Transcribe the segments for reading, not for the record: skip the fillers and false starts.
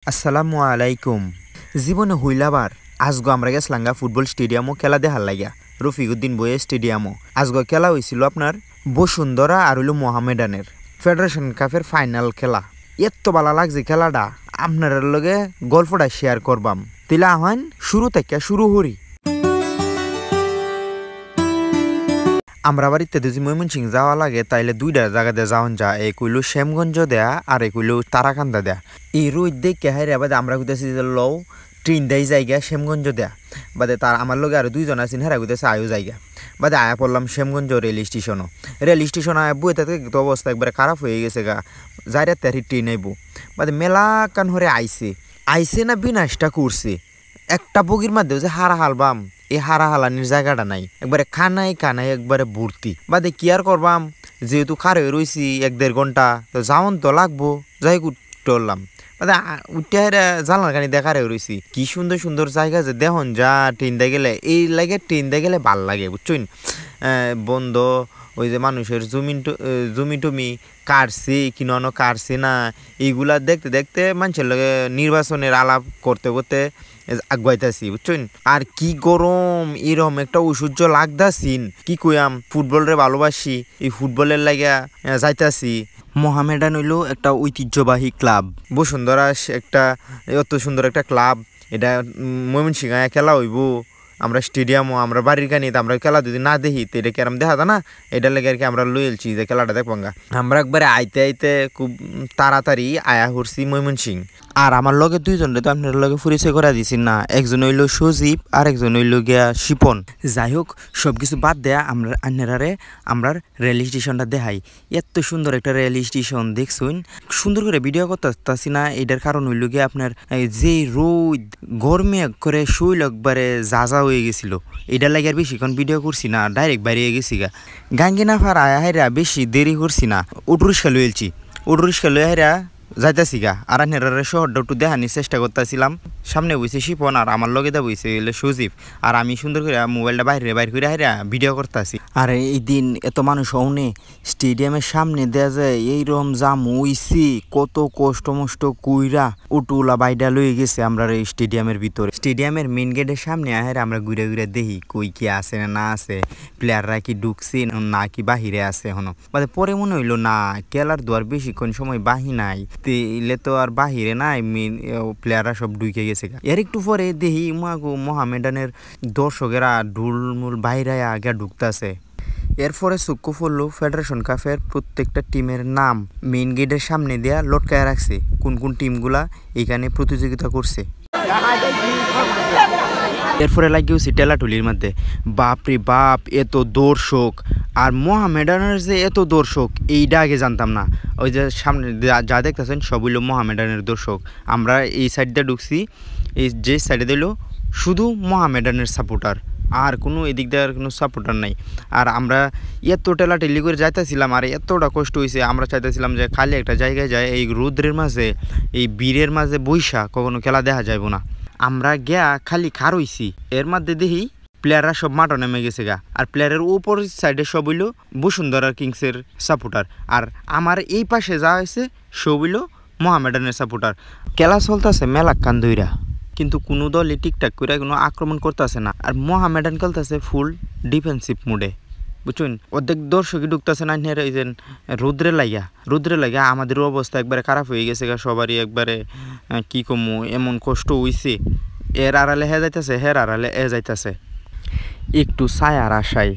আসসালামু আলাইকুম। জীবনে হইলাবার আজগো আমরা গেছলাঙ্গা ফুটবল স্টেডিয়ামও খেলা দেখার লাগিয়া রফিকুদ্দিন বয়ে স্টেডিয়ামও আজগো খেলা হয়েছিল আপনার বসুন্ধরা আর হইল মোহামেডানের ফেডারেশন কাপের ফাইনাল খেলা। এত ভালো লাগছে খেলাটা, আপনার লগে গল্পটা শেয়ার করবাম। তিলা আহ্বান শুরু থেকে শুরু করি। আমরা বাড়িতে যদি ময়মনসিং যাওয়া লাগে তাইলে দুইটা জায়গাতে যাওয়ান যা, এক হইল শ্যামগঞ্জ দেয়া আর এক হইল তারাকান্দা দেয়া। এই রোদ দেখে হাইরে বাদে আমরা কইতেছি যে লও ট্রেন দেয় জায়গা শ্যামগঞ্জ দেয়া, বাদে তার আমার লগে আরো দুইজন আছেন, হেরা কইতেছে আয়ো জায়গা। বাদে আয়া পড়লাম শ্যামগঞ্জ রেল স্টেশনও। রেল স্টেশন আয়া বইতে তো অবস্থা একবারে খারাপ হয়ে গেছে গা, যাইরা তারি ট্রেন আইব। বাদে মেলা কান হরে আইসে না বিনাশটা করছে। একটা বগির মধ্যে যে হারা হালবাম, এই হারা হালানির জায়গাটা নাই, একবারে খানাই একবারে ভর্তি। বাদে কি আর করবাম, যেহেতু খারে রয়েছি 1-1.5 ঘন্টা, তো যাওন তো লাগবো, যাই উঠলাম। বাদে উঠে জানলার কানি দেখারে রয়েছি কি সুন্দর সুন্দর জায়গা যে দেখুন যা ট্রেন দিয়ে গেলে এই লাগে, ট্রেন দিয়ে গেলে ভাল লাগে বুঝছেন। বন্ধ ওই যে মানুষের জমি টমি কাটছে কিনো কাটছে না, এইগুলা দেখতে দেখতে মানুষের লগে নির্বাচনের আলাপ করতে করতে আগুয়াইতাছি বুঝছেন। আর কি গরম, এরম একটা ঐশ্বর্য লাগতাছিন, কি কইয়াম। ফুটবলরে ভালোবাসি, এই ফুটবলের লাগিয়া যাইতাছি। মোহামেডান হইল একটা ঐতিহ্যবাহী ক্লাব, বসুন্ধরা একটা অত সুন্দর একটা ক্লাব। এটা ময়মনসিংহে খেলা হইব, আমরা স্টেডিয়ামও আমরা বাড়ির কানিতে আমরা খেলা যদি না দেখি তো এটা কেরম দেখা না, এটার লেগে আর কি আমরা লইলছি যে খেলাটা দেখবাঙ্গা। আমরা একবারে আইতে খুব তাড়াতাড়ি আয়া করছি ময়মনসিং। আর আমার লগে দুইজন তো আপনার লগে পরিচয় করা দিছি না, একজন হইল সজীব আর একজন হইল গিয়া শিপন। যাই হোক সব কিছু বাদ দেয়া আমরা আন্নারে আমরা রেল স্টেশনটা দেখাই। এত সুন্দর একটা রেল স্টেশন দেখছুন, সুন্দর করে ভিডিও করতেছি না, এটার কারণ হইল গিয়া আপনার যে রোদ গরমে করে শৈল একবারে যা হয়ে গেছিল, এটার লাগে আর বেশিক্ষণ ভিডিও করছি না, ডাইরেক্ট বাইরে গেছি গা। গাঙ্গিনা ফার আয়া হাইরা বেশি দেরি করছি না, অটোরিক্সা লইলছি, অটোরিক্সা লই হাইরা যাইতাছি গা। আর আন্নারে শহরটা একটু দেখানোর চেষ্টা করতেছিলাম। সামনে বইছে শিপন আর আমার লগে দা বইছে সজীব, আর আমি সুন্দর করে মোবাইলটা বাইরে করে হাইরা ভিডিও করতেছি। আর এই দিন এত মানুষ হওনে স্টেডিয়ামের সামনে দেয়া যায় এইরকম জাম হইছি, কত কষ্ট মষ্ট কইরা উটুলা বাইডা লয়ে গেছে আমরা এই স্টেডিয়ামের ভিতরে। স্টেডিয়ামের মেন গেটের সামনে হাইরা আমরা ঘুরে ঘুরে দেখি কই কি আছে না আছে, প্লেয়াররা কি ঢুকছে না কি বাহিরে আছে এখনো। পরে মনে হইলো না, খেলার দুয়ার বেশিক্ষণ সময় বাহি নাই, তেলে তো আর বাহিরে নাই, প্লেয়াররা সব ঢুকে গেছে। এর একটু পরে দেখি মোহামেডানের দর্শকেরা ঢুলমুল বাইরে আগে ঢুকতেছে। এরপরে চক্ষু পড়লো ফেডারেশন কাপের প্রত্যেকটা টিমের নাম মেইন গেটের সামনে দেয়া লটকায় রাখছে, কোন কোন টিমগুলা এখানে প্রতিযোগিতা করছে। এরপরে লাগিয়েছি টেলাটুলির মধ্যে, বাপরে বাপ এত দর্শক। আর মোহামেডানের যে এত দর্শক এইটা আগে জানতাম না। ওই যে সামনে যা দেখতেছেন সব হইল মোহামেডানের দর্শক। আমরা এই সাইড দিয়ে ঢুকছি, এই যে সাইডে দিল শুধু মোহামেডানের সাপোর্টার, আর কোনো এদিক দিয়ে আর কোনো সাপোর্টার নাই। আর আমরা এত টেলাটেলি করে যাইতেছিলাম, আর এতটা কষ্ট হয়েছে, আমরা চাইতেছিলাম যে খালি একটা জায়গায় যায়, এই রৌদ্রের মাঝে এই বীরের মাঝে বৈশা কখনো খেলা দেখা যাইব না। আমরা গিয়া খালি খার হইছি, এর মধ্যে দেখি প্লেয়াররা সব মাঠে নেমে গেছে গা। আর প্লেয়ারের উপর সাইডে সব হইল বসুন্ধরা কিংসের সাপোর্টার, আর আমার এই পাশে যা হয়েছে সব হইল মোহামেডানের সাপোর্টার। খেলা চলতেছে মেলা কান্দইরা, কিন্তু কোনো দলই ঠিকঠাক করে কোনো আক্রমণ করতেছে না। আর মোহামেডান খেলতেছে ফুল ডিফেন্সিভ মুডে বুঝছেন। অর্ধেক দর্শকই ঢুকতেছে না, এই যে রৌদ্রে লাগিয়া আমাদের অবস্থা একবারে খারাপ হয়ে গেছে গা সবারই, একবারে কি কমু এমন কষ্ট হইছে। এর আড়ালে হে যাইতেছে, হের আড়ালে এ যাইতেছে, একটু ছায়ার আশায়।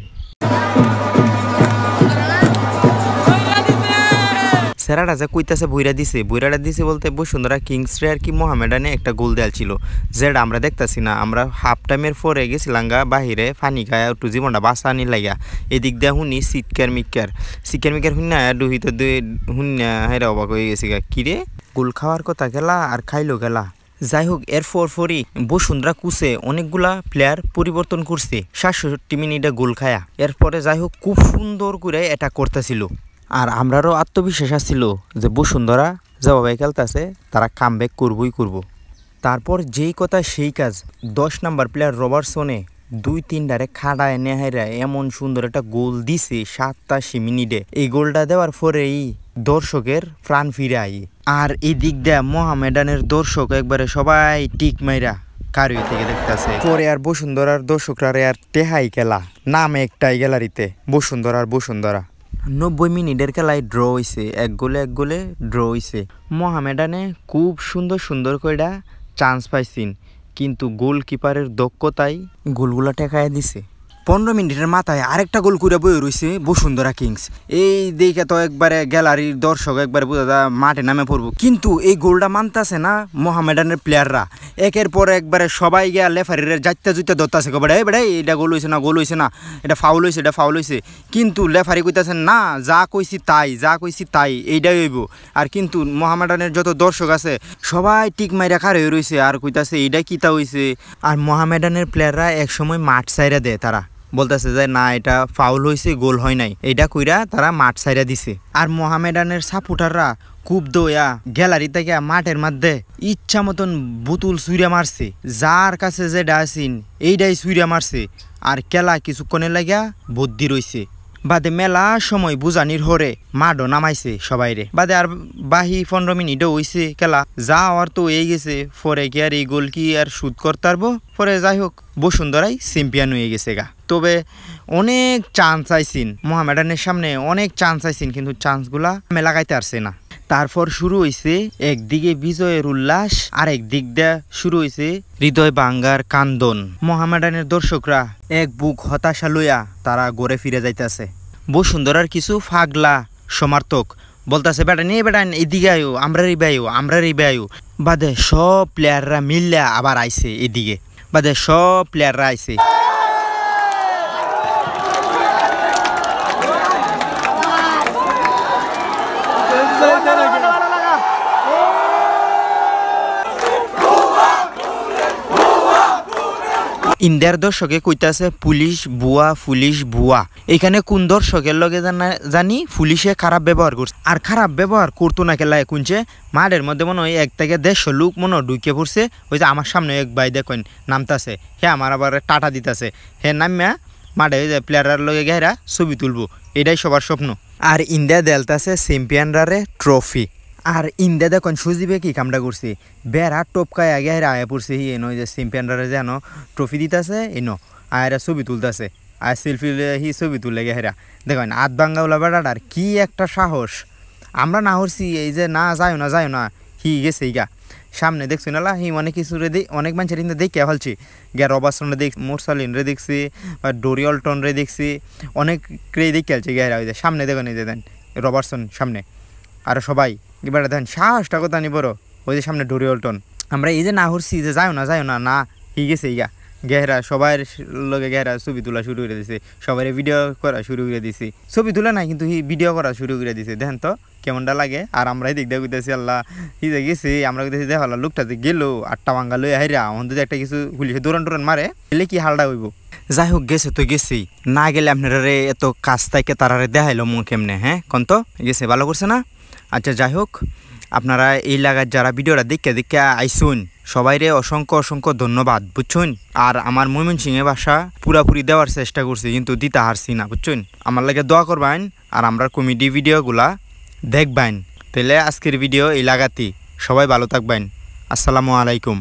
সেরাটা যে কইতাছে বইরাটা দিছে বলতে বসুন্ধরা কিংসরে আর কি মোহামেডানে একটা গোল দেয়াল ছিল, যেটা আমরা দেখতাছি না। আমরা হাফ টাইমের পরে গেছিলাম গা বাহিরে পানি খায় একটু জীবনটা বাঁচানি লাগিয়া। এদিক দিয়ে শুনি সিটকার মিক্কার শুনিয়া ডুহিতে শুনিয়া হেরা অবাক হয়ে গেছি গা, কিরে গোল খাওয়ার কথা গেলা আর খাইলো গেলা। যাই হোক এর পরই বসুন্ধরা কুসে অনেকগুলা প্লেয়ার পরিবর্তন করছে 67 মিনিটে গোল খায়া। এরপরে যাই হোক খুব সুন্দর করে এটা করতেছিল, আর আমরারও আত্মবিশ্বাস আসছিল যে বসুন্ধরা যেভাবে খেলতেছে তারা কামব্যাক করবো। তারপর যেই কথা সেই কাজ, 10 নাম্বার প্লেয়ার রবার্টসনে 2-3 খাড়া এনে হাইরা এমন সুন্দর একটা গোল দিছে 87 মিনিটে। এই গোলটা দেওয়ার পরেই দর্শকের প্রাণ ফিরে আই। আর এই দিক দিয়ে মোহামেডানের দর্শক একবারে সবাই টিক মাইরা কারুই থেকে দেখতেছে। পরে আর বসুন্ধরার দর্শকরা আর টেহাই খেলা নামে একটাই গ্যালারিতে বসুন্ধরা 90 মিনিটের খেলায় ড্র হয়েছে, এক গোলে ড্র হয়েছে। মোহামেডানে খুব সুন্দর কইরা চান্স পাইছেন, কিন্তু গোলকিপারের দক্ষতায় গোলগুলা ঠেকায় দিছে। 15 মিনিটের মাথায় আরেকটা গোল করে বয়ে রয়েছে বসুন্ধরা কিংস। এই দেখে তো একবারে গ্যালারির দর্শক একবারে বোঝা মাঠে নামে পড়বো, কিন্তু এই গোলটা মানতেছে না মোহামেডানের প্লেয়াররা। একের পর একবারে সবাই গিয়া লেফারির যাইতে জুইতে ধরতেছে, বেড়ে এটা গোল হয়েছে না, এটা ফাউল হয়েছে, কিন্তু লেফারি কইতেছেন না, যা কইছি তাই এইটাই হইব। আর কিন্তু মোহামেডানের যত দর্শক আছে সবাই টিক মাইরা খার হয়ে রয়েছে আর কইতাছে এইটা কিতা হয়েছে। আর মোহামেডানের প্লেয়াররা একসময় মাঠ সাইরা দেয়, তারা বলতেছে যে না এটা ফাউল হয়েছে, গোল হয় নাই, এইটা কইরা তারা মাঠ সাইরা দিছে। আর মোহামেডানের সাপোর্টাররা খুব দয়া গ্যালারি থেকে মাঠের মধ্যে ইচ্ছা মতন বুতুল সুইরা মারছে, যার কাছে যেটা আসিন এইটাই সুইরা মারছে। আর খেলা কিছুক্ষণের লাগিয়া বদ্যি রইছে, বাদে মেলা সময় বুঝানির হরে মাঠও নামাইছে সবাইরে। বাদে আর বাহি 15 মিনিটও হইছে খেলা, যা আর তো হয়ে গেছে। পরে কি আর এই গোল কি আর শুট করতে পারবো? পরে যাই হোক বসুন্ধরাই চ্যাম্পিয়ন হয়ে গেছে গা। তবে অনেক চান্স আইসিন মোহামেডানের সামনে, অনেক চান্স আইসিন, কিন্তু চান্সগুলা লাগাইতে পারছে না। তারপর শুরু হয়েছে একদিকে বিজয়ের উল্লাস, আর একদিক দিয়ে শুরু হয়েছে হৃদয় ভাঙ্গার কান্দন। মোহামেডানের দর্শকরা এক বুক হতাশা লইয়া তারা গড়ে ফিরে যাইতেছে। বসুন্ধরার কিছু ফাগলা সমর্থক বলতেছে বেটা এদিকে আয়ো, আমরা রিবাইও। বাদে সব প্লেয়াররা মিললে আবার আইছে, এদিকে বাদে সব প্লেয়াররা আইছে। ইন্ডিয়ার দর্শকে কইতাছে পুলিশ ভুয়া। এখানে কোন দর্শকের লগে জানি পুলিশে খারাপ ব্যবহার করছে, আর খারাপ ব্যবহার করতো না খেলায় কুনছে মাঠের মধ্যে মনে হয় 1 থেকে 150 লোক মনে ঢুকে পড়ছে। ওই যে আমার সামনে এক ভাই দেখেন নামতাছে, হে আমার আবার টাটা দিতেছে, হে নামিয়া মাঠে ওই যে প্লেয়ারের লগে গেরা ছবি তুলবো, এটাই সবার স্বপ্ন। আর ইন্ডিয়া দেলতাছে চ্যাম্পিয়নরারে ট্রফি। আর ইন্ডিয়া দেখুন সুজিবে কি কামটা করছে, বেড়া টপকায় আগে আয়া পড়ছে, হি এনো যে চ্যাম্পিয়নরা যেন ট্রফি দিতেছে, এনো আয়রা ছবি তুলতেছে, আর সেলফি হি ছবি তুলে হেরা। দেখেন আধ বাঙ্গাওলা বেড়াটার কি একটা সাহস। আমরা না হরছি এই যে না যাও না হি গেছে গা সামনে দেখছি না হি অনেক কিছু অনেক মানুষের কিন্তু দেখে ফেলছি গা। রবার্টসনরে দেখছি, মোরসালিন রে দেখছি, বা ডোরিয়ল্টন রে দেখছি, অনেক ক্রে দেখে খেলছে গেরা। ওই যে সামনে দেখেন এই যে দেন রবার্টসন সামনে, আর সবাই এবার দেখেন সাহসটা কথা নি বড়। ওই যে সামনে ডোরিয়ল্টন, আমরা এই যে না হরছি যে যাও না হি গেছে গা গেহরা। সবাই লগে গেহরা ছবি তোলা শুরু করে দিছে, সবাই ভিডিও করা শুরু করে দিছি। ছবি তোলা নাই কিন্তু হি ভিডিও করা শুরু করে দিছে। দেখেন তো কেমনটা লাগে। আর আমরা এই দিক দিয়ে কইতেছি আল্লাহ হি যে গেছি, আমরা কইতেছি দেখো লোকটা যে গেল 8টা বাঙ্গা লই হাইরা, অন যদি একটা কিছু পুলিশে দৌড়ান মারে এলে কি হালটা হইব। যাই হোক গেছে তো গেছি, না গেলে আপনারা এত কাজ থেকে তারারে দেখাইলো মো কেমনে, হ্যাঁ কোন তো গেছে ভালো করছে না। আচ্ছা যাই হোক আপনারা এই লাগার যারা ভিডিওটা দেখে আইসুন সবাইরে অসংখ্য ধন্যবাদ বুঝছেন। আর আমার ময়মনসিংহের ভাষা পুরাপুরি দেওয়ার চেষ্টা করছি, কিন্তু দিতে হারছি না বুঝছেন। আমার লাগে দোয়া করবেন আর আমরা কমেডি ভিডিওগুলা দেখবেন। তাহলে আজকের ভিডিও এই লাগাতি, সবাই ভালো থাকবেন। আসসালামু আলাইকুম।